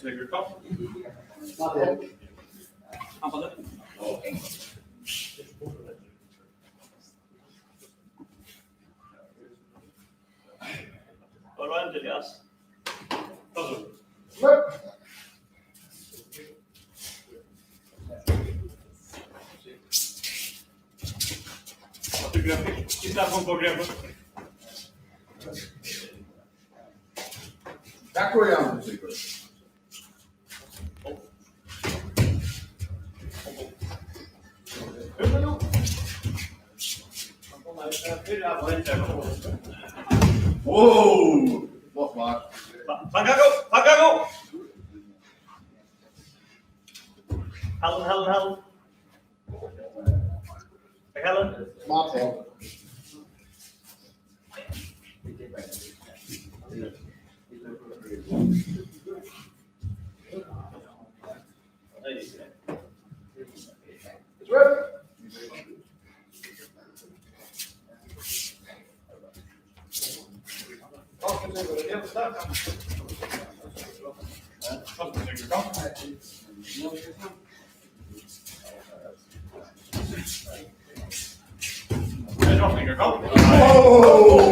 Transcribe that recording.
Sigurd, kom. Han på det. Var det endelig, ass? Ta så. Vad tycker du? Titta på greppet. Tackle jag, Sigurd. Wow! What mark? Pagago! Helen. Helen. Smart hell. It's ready. Oh!